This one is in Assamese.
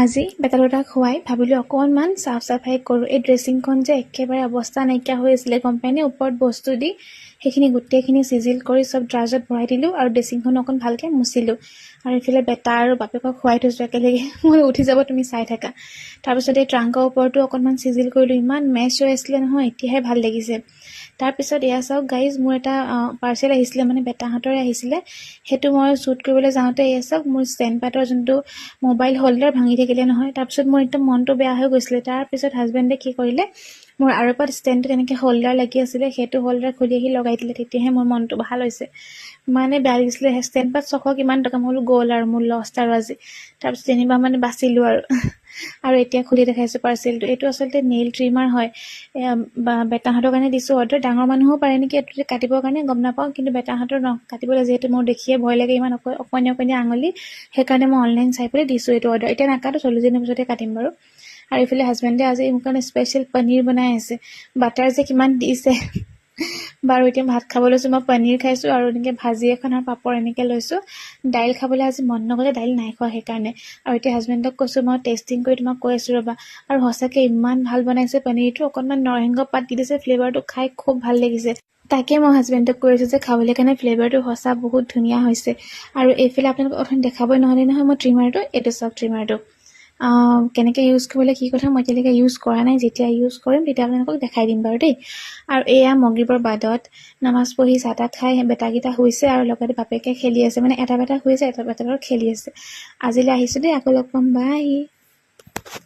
আজি বেটা দুটাক খুৱাই ভাবিলোঁ অকণমান চাফ চাফাই কৰোঁ। এই ড্ৰেছিংখন যে একেবাৰে অৱস্থা নাইকিয়া হৈ আছিলে গম পাইনে, ওপৰত বস্তু দি সেইখিনি গোটেইখিনি চিজিল কৰি চব ড্ৰাজত ভৰাই দিলোঁ আৰু ড্ৰেছিংখন অকণ ভালকৈ মুচিলোঁ। আৰু এইফালে বেটা আৰু বাপেকক খুৱাই থৈছোঁ একেলগে। মই উঠি যাব, তুমি চাই থাকা। তাৰপিছত এই ট্ৰাংকৰ ওপৰতো অকণমান চিজিল কৰিলোঁ। ইমান মেচ হৈ আছিলে নহয়, এতিয়াহে ভাল লাগিছে। তাৰপিছত এয়া চাওক গাইজ, মোৰ এটা পাৰ্চেল আহিছিলে, মানে বেটাহঁতৰে আহিছিলে। সেইটো মই শ্বুট কৰিবলৈ যাওঁতে এয়া চাওক মোৰ ষ্টেণ্ড পাতৰ যোনটো মোবাইল হোল্ডাৰ ভাঙি থাকিলে নহয়। তাৰপিছত মোৰ একদম মনটো বেয়া হৈ গৈছিলে। তাৰপিছত হাজবেণ্ডে কি কৰিলে, মোৰ আৰু এপাত ষ্টেণ্ডটোত এনেকৈ হোল্ডাৰ লাগি আছিলে, সেইটো হোল্ডাৰ খুলি আহি লগাই দিলে। তেতিয়াহে মোৰ মনটো ভাল হৈছে। মানে বেয়া লাগিছিলে। ষ্টেণ্ড পাত 600 কিমান টকা, মই বোলো গ'ল আৰু মোৰ লষ্ট আৰু আজি। তাৰপিছত যেনিবা মানে বাচিলোঁ আৰু আৰু এতিয়া খুলি দেখাইছোঁ পাৰ্চেলটো। এইটো আচলতে নেইল ট্ৰিমাৰ হয়। বেটাহঁতৰ কাৰণে দিছোঁ অৰ্ডাৰ। ডাঙৰ মানুহো পাৰে নেকি এইটো কাটিবৰ কাৰণে, গম নাপাওঁ। কিন্তু বেটাহঁতৰ কাটিবলৈ যিহেতু মোৰ দেখিয়ে ভয় লাগে, ইমান অকণি অকণি আঙুলি, সেইকাৰণে মই অনলাইন চাই পেলাই দিছোঁ এইটো অৰ্ডাৰ। এতিয়া নাকাটো, 40 দিনৰ পিছতে কাটিম বাৰু। আৰু এইফালে হাজবেণ্ডে আজি মোৰ কাৰণে স্পেচিয়েল পনীৰ বনাই আছে। বাটাৰ যে কিমান দিছে বাৰু। এতিয়া ভাত খাব লৈছোঁ। মই পনীৰ খাইছোঁ আৰু এনেকৈ ভাজি এখন আৰু পাপৰ এনেকৈ লৈছোঁ। দাইল খাবলৈ আজি মন নগ'লে, দাইল নাই খোৱা সেইকাৰণে। আৰু এতিয়া হাজবেণ্ডক কৈছোঁ মই টেষ্টিং কৰি তোমাক কৈ আছোঁ ৰ'বা। আৰু সঁচাকৈ ইমান ভাল বনাইছে পনীৰটো। অকণমান নৰসিংহ পাত দি দিছে, ফ্লেভাৰটো খাই খুব ভাল লাগিছে। তাকে মই হাজবেণ্ডক কৈ আছোঁ যে খাবলৈ কাৰণে ফ্লেভাৰটো সঁচা বহুত ধুনীয়া হৈছে। আৰু এইফালে আপোনালোকক অথনি দেখাবই নহ'লে নহয় মই ট্ৰিমাৰটো, এইটো চাওক ট্ৰিমাৰটো কেনেকৈ ইউজ কৰিবলৈ, কি কথা মই এতিয়ালৈকে ইউজ কৰা নাই। যেতিয়া ইউজ কৰিম তেতিয়া আপোনালোকক দেখাই দিম বাৰু দেই। আৰু এয়া মগৰিবৰ বাদত নামাজ পঢ়ি চাহ তাহ খাই বেটাকেইটা শুইছে আৰু লগতে বাপেকে খেলি আছে। মানে এটা বেটা শুইছে, এটা বেটা খেলি আছে। আজিলৈ আহিছোঁ দেই, আকৌ লগ পাম, বাই।